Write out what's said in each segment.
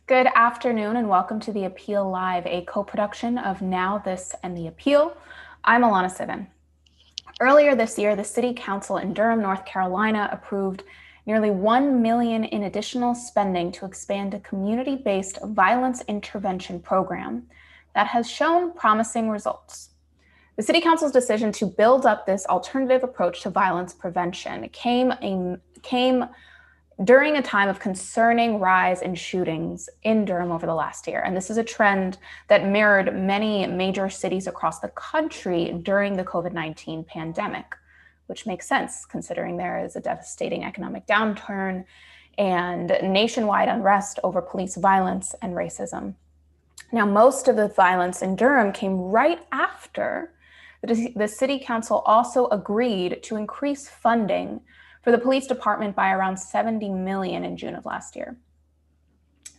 Good afternoon and welcome to The Appeal Live, a co-production of Now This and The Appeal. I'm Alana Sivan. Earlier this year, the City Council in Durham, North Carolina approved nearly $1 million in additional spending to expand a community-based violence intervention program that has shown promising results. The City Council's decision to build up this alternative approach to violence prevention came during a time of concerning rise in shootings in Durham over the last year. And this is a trend that mirrored many major cities across the country during the COVID-19 pandemic, which makes sense considering there is a devastating economic downturn and nationwide unrest over police violence and racism. Now, most of the violence in Durham came right after the City Council also agreed to increase funding for the police department by around $70 million in June of last year.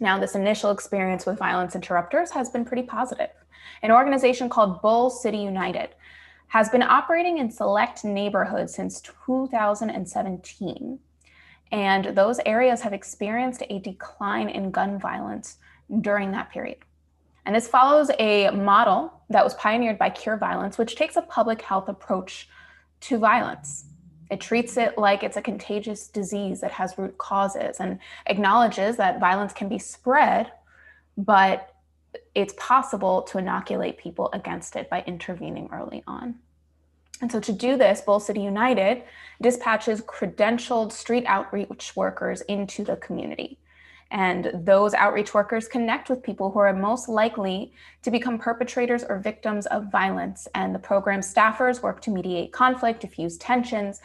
Now, this initial experience with violence interrupters has been pretty positive. An organization called Bull City United has been operating in select neighborhoods since 2017, and those areas have experienced a decline in gun violence during that period. And this follows a model that was pioneered by Cure Violence, which takes a public health approach to violence. It treats it like it's a contagious disease that has root causes and acknowledges that violence can be spread, but it's possible to inoculate people against it by intervening early on. And so to do this, Bull City United dispatches credentialed street outreach workers into the community. And those outreach workers connect with people who are most likely to become perpetrators or victims of violence. And the program staffers work to mediate conflict, diffuse tensions,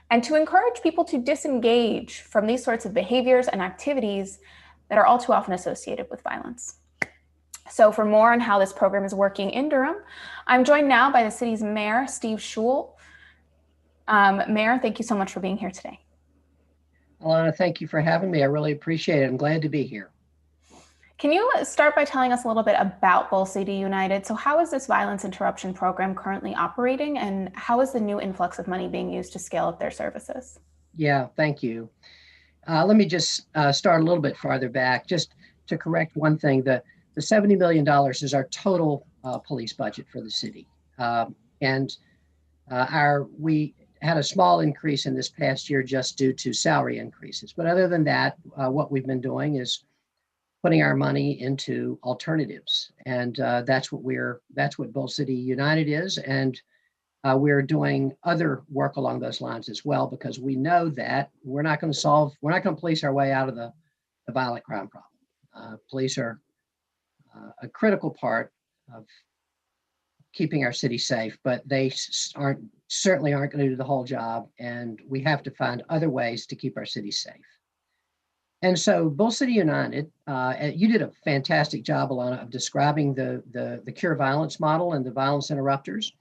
and to encourage people to disengage from these sorts of behaviors and activities that are all too often associated with violence. So for more on how this program is working in Durham, I'm joined now by the city's mayor, Steve Schewel. Mayor, thank you so much for being here today. Alana, thank you for having me. I really appreciate it. I'm glad to be here. Can you start by telling us a little bit about Bull City United? So how is this violence interruption program currently operating, and how is the new influx of money being used to scale up their services? Yeah, thank you. Let me just start a little bit farther back, just to correct one thing. The $70 million is our total police budget for the city. We had a small increase in this past year just due to salary increases. But other than that, what we've been doing is putting our money into alternatives. And that's what Bull City United is. And we're doing other work along those lines as well, because we know that we're not going to police our way out of the violent crime problem. Police are a critical part of keeping our city safe, but they certainly aren't going to do the whole job. And we have to find other ways to keep our city safe. And so Bull City United, you did a fantastic job, Alana, of describing the Cure Violence model and the violence interrupters.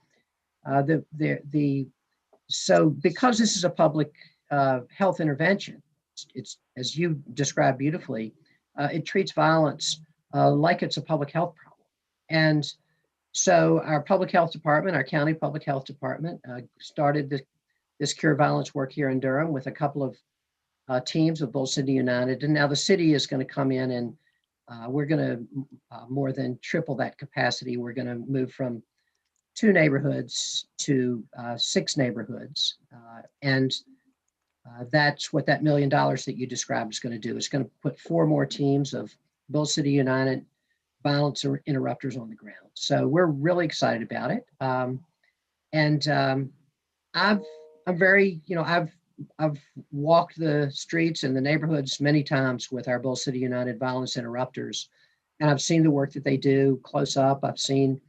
So because this is a public health intervention, it's as you described beautifully, it treats violence like it's a public health problem. And so our public health department, our county public health department, started this Cure Violence work here in Durham with a couple of teams of Bull City United. And now the city is going to come in and we're going to more than triple that capacity. We're going to move from 2 neighborhoods to 6 neighborhoods. And that's what that $1 million that you described is going to do. It's going to put 4 more teams of Bull City United violence interrupters on the ground. So we're really excited about it. I've walked the streets and the neighborhoods many times with our Bull City United violence interrupters, and I've seen the work that they do close up. I've seen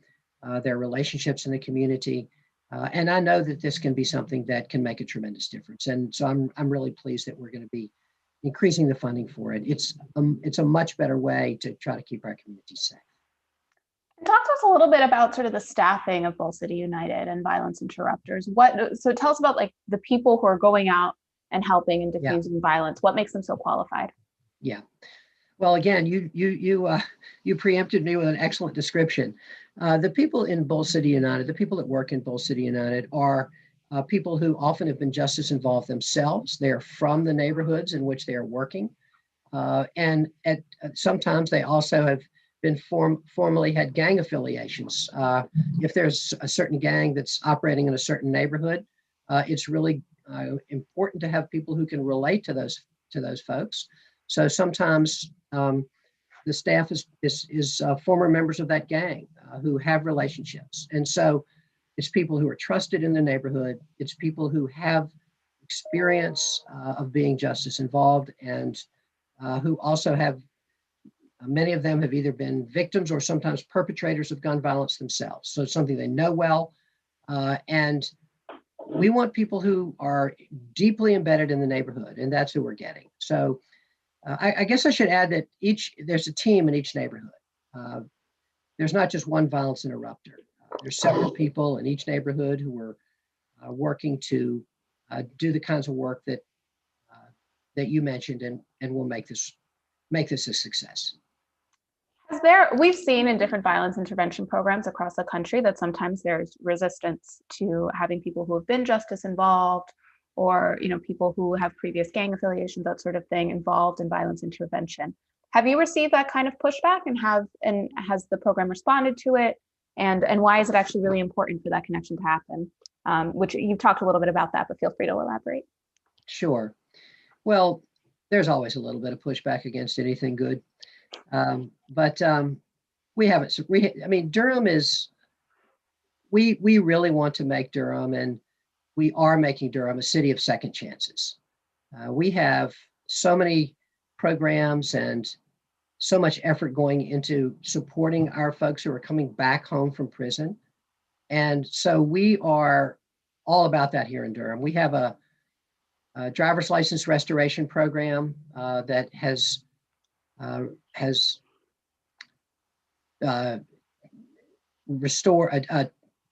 their relationships in the community, and I know that this can be something that can make a tremendous difference. And so I'm really pleased that we're going to be increasing the funding for it. It's a much better way to try to keep our community safe. Talk to us a little bit about sort of the staffing of Bull City United and violence interrupters. So tell us about like the people who are going out and helping and diffusing violence. What makes them so qualified? Yeah. Well, again, you preempted me with an excellent description. The people in Bull City United, the people that work in Bull City United are people who often have been justice involved themselves. They are from the neighborhoods in which they are working. And sometimes they also have been formally had gang affiliations. If there's a certain gang that's operating in a certain neighborhood, it's really important to have people who can relate to those folks. So sometimes the staff is former members of that gang who have relationships, and so it's people who are trusted in the neighborhood. It's people who have experience of being justice involved, and who also have, many of them have either been victims or sometimes perpetrators of gun violence themselves. So it's something they know well. And we want people who are deeply embedded in the neighborhood, and that's who we're getting. So I guess I should add that there's a team in each neighborhood. Uh, there's not just one violence interrupter. There's several people in each neighborhood who are working to do the kinds of work that you mentioned, and will make this a success. We've seen in different violence intervention programs across the country that sometimes there's resistance to having people who have been justice involved, or people who have previous gang affiliations, that sort of thing, involved in violence intervention. Have you received that kind of pushback, and has the program responded to it? And why is it actually really important for that connection to happen? Which you've talked a little bit about that, but feel free to elaborate. Sure. Well, there's always a little bit of pushback against anything good. But we haven't, Durham is, we really want to make Durham, and we are making Durham a city of second chances. We have so many programs and so much effort going into supporting our folks who are coming back home from prison. And so we are all about that here in Durham. We have a driver's license restoration program that has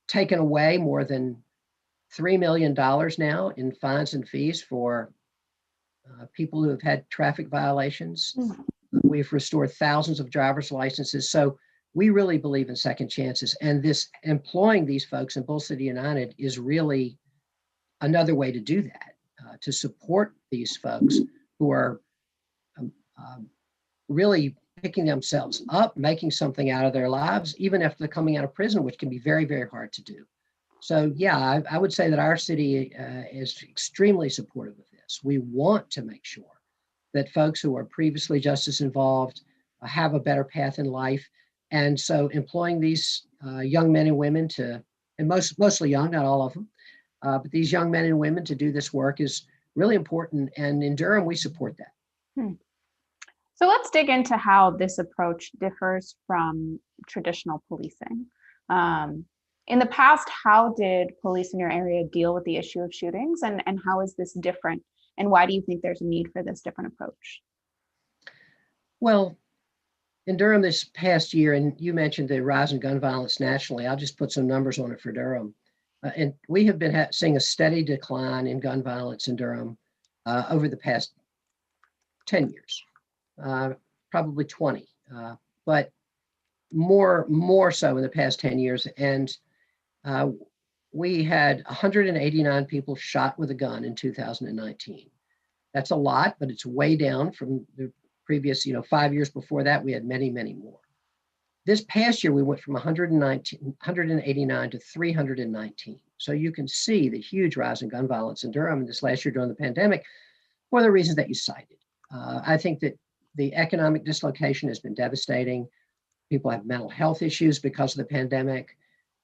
taken away more than $3 million now in fines and fees for people who have had traffic violations. Mm-hmm. We've restored thousands of driver's licenses. So we really believe in second chances. And this employing these folks in Bull City United is really another way to do that, to support these folks who are really picking themselves up, making something out of their lives, even after they're coming out of prison, which can be very, very hard to do. So yeah, I would say that our city is extremely supportive of this. We want to make sure that folks who are previously justice involved have a better path in life. And so employing these young men and women and mostly young, not all of them, but these young men and women to do this work is really important. And in Durham, we support that. So let's dig into how this approach differs from traditional policing. In the past, how did police in your area deal with the issue of shootings, and how is this different? And why do you think there's a need for this different approach? Well, in Durham this past year, and you mentioned the rise in gun violence nationally, I'll just put some numbers on it for Durham. And we have been seeing a steady decline in gun violence in Durham over the past 10 years. Probably 20, but more so in the past 10 years. And we had 189 people shot with a gun in 2019. That's a lot, but it's way down from the previous, 5 years before that. We had many, many more. This past year, we went from 189 to 319. So you can see the huge rise in gun violence in Durham this last year during the pandemic for the reasons that you cited. I think that the economic dislocation has been devastating. People have mental health issues because of the pandemic.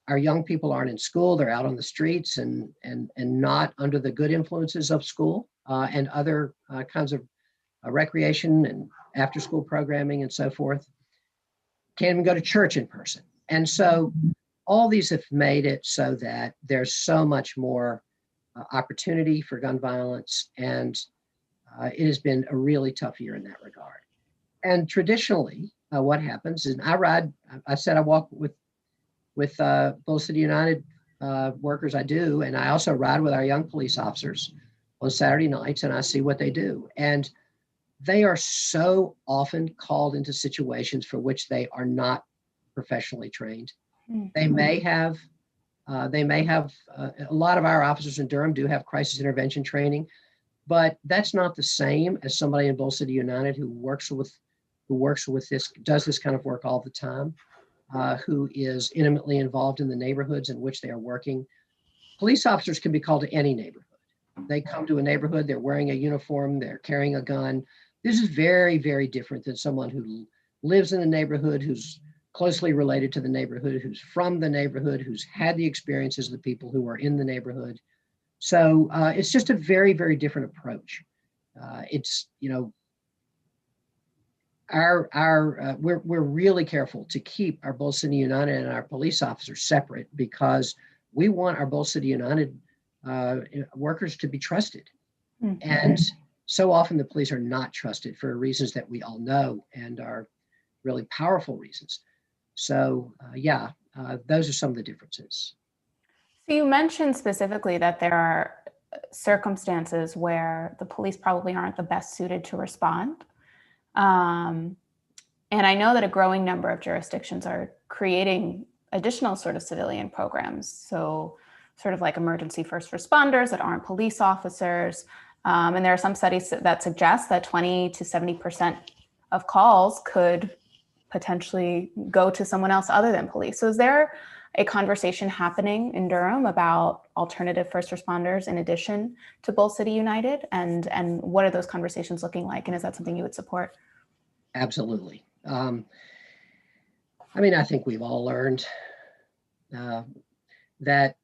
Our young people aren't in school. They're out on the streets and not under the good influences of school and other kinds of recreation and after school programming and so forth. Can't even go to church in person. And so all these have made it so that there's so much more opportunity for gun violence, and it has been a really tough year in that regard. And traditionally, what happens is I walk with Bull City United workers. I do, and I also ride with our young police officers on Saturday nights, and I see what they do. And they are so often called into situations for which they are not professionally trained. Mm-hmm. They may have a lot of our officers in Durham do have crisis intervention training, but that's not the same as somebody in Bull City United who works with this, does this kind of work all the time, who is intimately involved in the neighborhoods in which they are working. Police officers can be called to any neighborhood. They come to a neighborhood, they're wearing a uniform, they're carrying a gun. This is very, very different than someone who lives in the neighborhood, who's closely related to the neighborhood, who's from the neighborhood, who's had the experiences of the people who are in the neighborhood. So it's just a very, very different approach. It's, we're really careful to keep our Bull City United and our police officers separate because we want our Bull City United workers to be trusted. Mm-hmm. And so often the police are not trusted for reasons that we all know and are really powerful reasons. So those are some of the differences. So you mentioned specifically that there are circumstances where the police probably aren't the best suited to respond. And I know that a growing number of jurisdictions are creating additional sort of civilian programs. So sort of like emergency first responders that aren't police officers. And there are some studies that suggest that 20 to 70% of calls could potentially go to someone else other than police. So is there a conversation happening in Durham about alternative first responders in addition to Bull City United? And what are those conversations looking like? And is that something you would support? Absolutely. I think we've all learned that,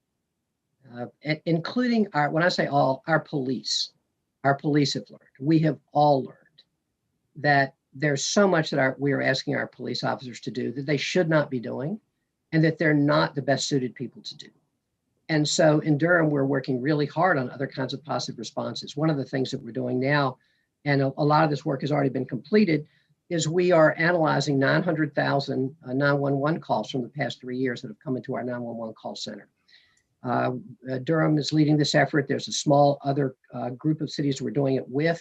including when I say all, our police have learned, we have all learned that there's so much that we are asking our police officers to do that they should not be doing, and that they're not the best suited people to do. And so in Durham, we're working really hard on other kinds of positive responses. One of the things that we're doing now, and a lot of this work has already been completed, is we are analyzing 900,000 911 calls from the past 3 years that have come into our 911 call center. Durham is leading this effort. There's a small other group of cities we're doing it with,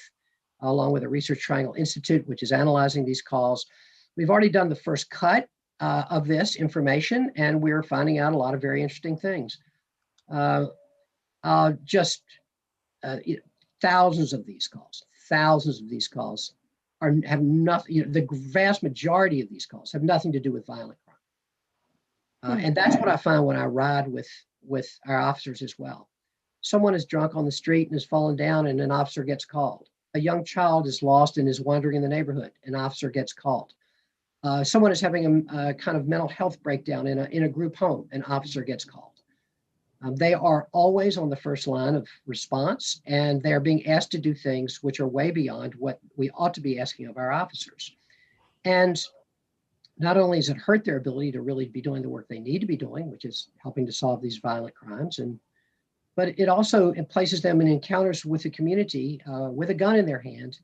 along with the Research Triangle Institute, which is analyzing these calls. We've already done the first cut of this information, and we're finding out a lot of very interesting things. Thousands of these calls have nothing, the vast majority of these calls have nothing to do with violent crime. And that's what I find when I ride with our officers as well. Someone is drunk on the street and has fallen down and an officer gets called. A young child is lost and is wandering in the neighborhood, an officer gets called. Someone is having a kind of mental health breakdown in a group home, an officer gets called. They are always on the first line of response, and they're being asked to do things which are way beyond what we ought to be asking of our officers. And not only does it hurt their ability to really be doing the work they need to be doing, which is helping to solve these violent crimes, but it also places them in encounters with the community with a gun in their hand,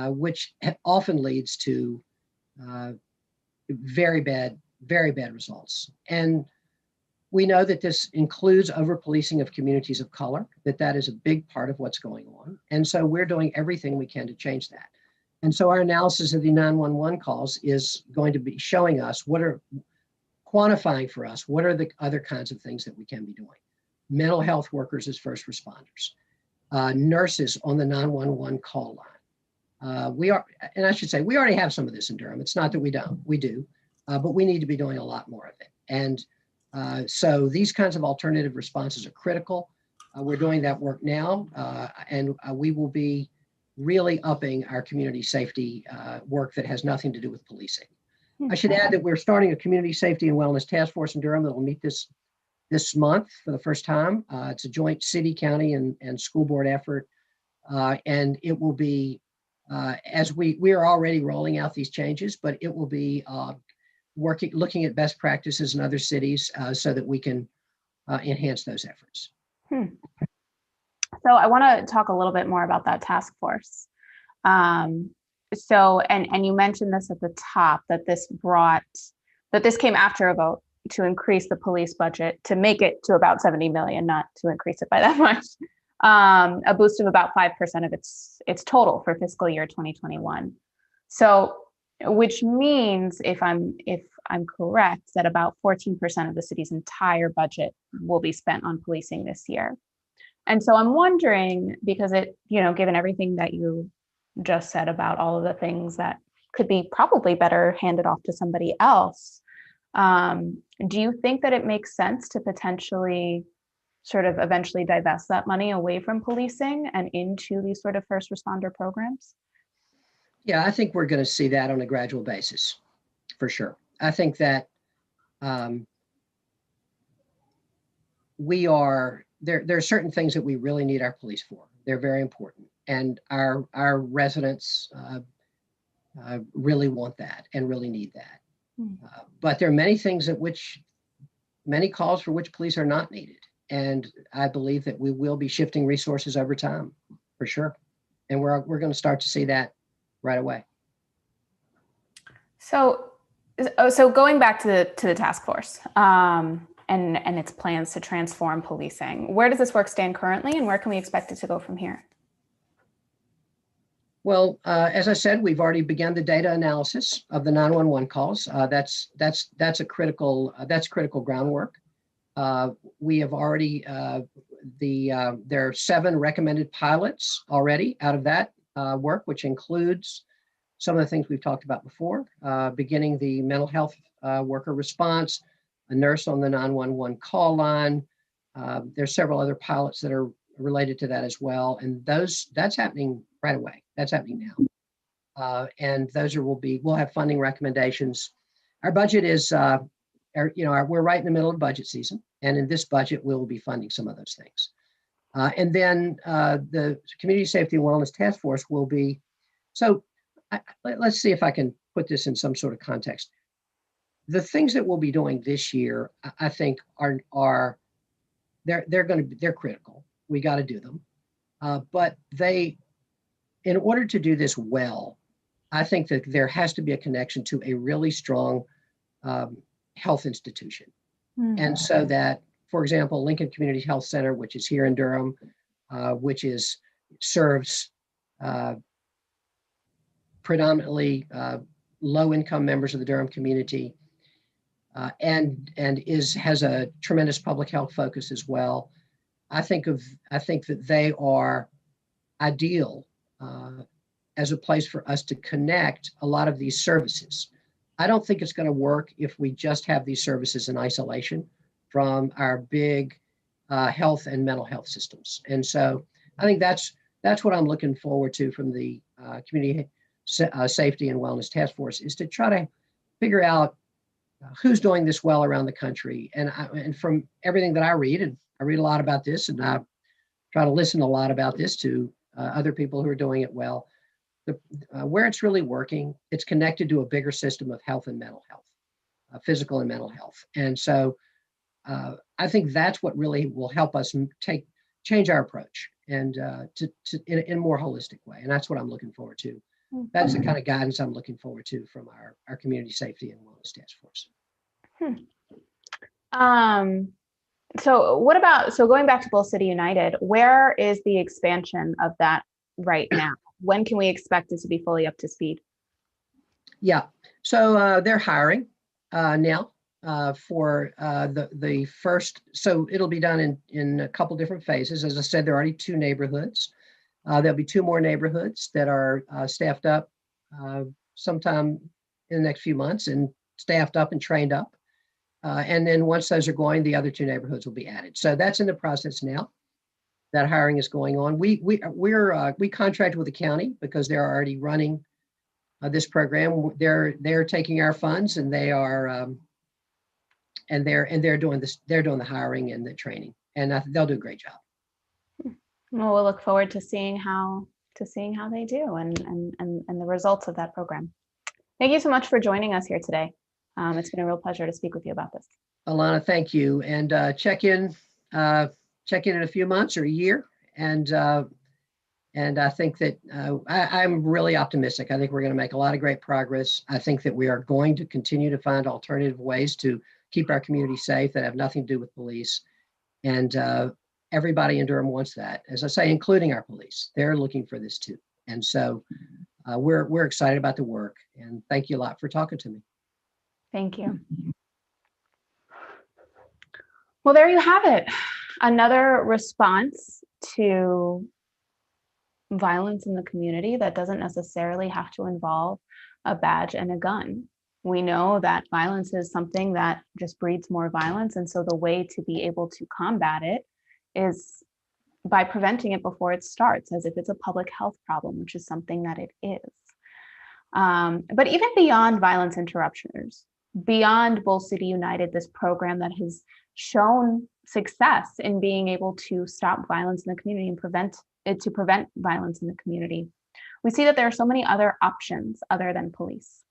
which often leads to very bad results. And we know that this includes over-policing of communities of color, that is a big part of what's going on. And so we're doing everything we can to change that. And so our analysis of the 911 calls is going to be showing us quantifying for us, what are the other kinds of things that we can be doing. Mental health workers as first responders, nurses on the 911 call line. We already have some of this in Durham. It's not that we don't, we do, but we need to be doing a lot more of it. And so these kinds of alternative responses are critical. We're doing that work now, and we will be really upping our community safety work that has nothing to do with policing. I should add that we're starting a community safety and wellness task force in Durham that will meet this month for the first time. It's a joint city, county, and school board effort. And it will be, as we are already rolling out these changes, but it will be looking at best practices in other cities so that we can enhance those efforts. So I want to talk a little bit more about that task force. And you mentioned this at the top, that this came after a vote to increase the police budget to make it to about 70 million, not to increase it by that much. A boost of about 5% of its total for fiscal year 2021. So, which means, if I'm correct, that about 14% of the city's entire budget will be spent on policing this year. And so I'm wondering, because it, given everything that you just said about all of the things that could be probably better handed off to somebody else, do you think that it makes sense to potentially sort of eventually divest that money away from policing and into these sort of first responder programs? Yeah, I think we're going to see that on a gradual basis, for sure. I think that um, we are there. There are certain things that we really need our police for. They're very important, and our residents really want that and really need that. But there are many things at which many calls for which police are not needed, and I believe that we will be shifting resources over time, for sure, and we're going to start to see that right away. So going back to the task force, and its plans to transform policing, where does this work stand currently, and where can we expect it to go from here? Well, as I said, we've already begun the data analysis of the 911 calls. That's critical groundwork. We have already there are 7 recommended pilots already out of that work, which includes some of the things we've talked about before, beginning the mental health worker response, a nurse on the 911 call line. There's several other pilots that are related to that as well, and that's happening right away. That's happening now, and we'll have funding recommendations. Our budget is, we're right in the middle of budget season, and in this budget we'll be funding some of those things. And then the Community Safety and Wellness Task Force will be. So let's see if I can put this in some sort of context. The things that we'll be doing this year, I think, are they're critical. We got to do them, but in order to do this well, I think that there has to be a connection to a really strong health institution, and so that, for example, Lincoln Community Health Center, which is here in Durham, which serves predominantly low-income members of the Durham community, and has a tremendous public health focus as well. I think that they are ideal as a place for us to connect a lot of these services. I don't think it's going to work if we just have these services in isolation from our big health and mental health systems. And so I think that's what I'm looking forward to from the Community Safety and Wellness Task Force, is to try to figure out who's doing this well around the country. And from everything that I read, and I read a lot about this, and I try to listen a lot about this to other people who are doing it well. Where it's really working, it's connected to a bigger system of health and mental health, physical and mental health. And so I think that's what really will help us change our approach and in a more holistic way. And that's what I'm looking forward to. That's the kind of guidance I'm looking forward to from our Community Safety and Wellness Task Force. So going back to Bull City United, where is the expansion of that right now? When can we expect it to be fully up to speed? Yeah, so they're hiring now for the first. So it'll be done in a couple different phases. As I said, there are already 2 neighborhoods. There'll be 2 more neighborhoods that are staffed up sometime in the next few months, and staffed up and trained up. And then once those are going, the other 2 neighborhoods will be added. So that's in the process now. That hiring is going on. We contract with the county because they're already running this program. They're taking our funds, and they're doing this. They're doing the hiring and the training, and they'll do a great job. Well, we'll look forward to seeing how they do and the results of that program. Thank you so much for joining us here today. It's been a real pleasure to speak with you about this. Alana, thank you, and check in in a few months or a year, and I think that I'm really optimistic. I think we're going to make a lot of great progress. I think that we are going to continue to find alternative ways to keep our community safe that have nothing to do with police, and everybody in Durham wants that. As I say, including our police, they're looking for this too, and so we're excited about the work. And thank you a lot for talking to me. Thank you. Well, there you have it. Another response to violence in the community that doesn't necessarily have to involve a badge and a gun. We know that violence is something that just breeds more violence. And so the way to be able to combat it is by preventing it before it starts, as if it's a public health problem, which is something that it is. But even beyond violence interruptioners, beyond Bull City United, this program that has shown success in being able to stop violence in the community and prevent violence in the community, we see that there are so many other options other than police.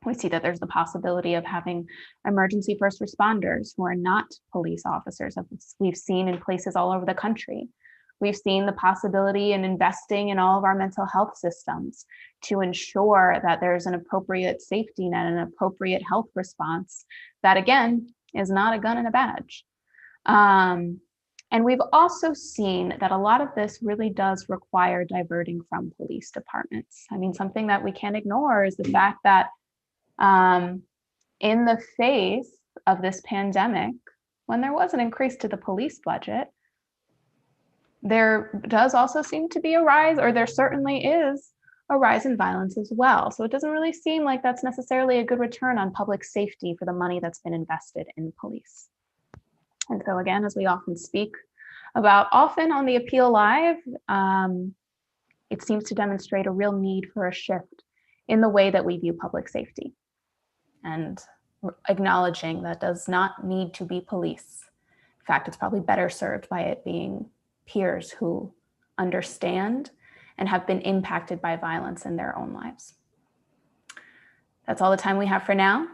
We see that there's the possibility of having emergency first responders who are not police officers, as we've seen in places all over the country. We've seen the possibility in investing in all of our mental health systems to ensure that there's an appropriate safety net and an appropriate health response that, again, is not a gun and a badge. And we've also seen that a lot of this really does require diverting from police departments. I mean, something that we can't ignore is the fact that in the face of this pandemic, when there was an increase to the police budget, there does also seem to be a rise, or there certainly is a rise in violence as well. So it doesn't really seem like that's necessarily a good return on public safety for the money that's been invested in police. And so again, as we often speak about often on the Appeal Live, it seems to demonstrate a real need for a shift in the way that we view public safety, and acknowledging that does not need to be police. In fact, it's probably better served by it being peers who understand and have been impacted by violence in their own lives. That's all the time we have for now.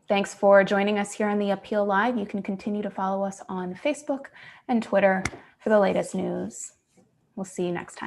Thanks for joining us here on the Appeal Live. You can continue to follow us on Facebook and Twitter for the latest news. We'll see you next time.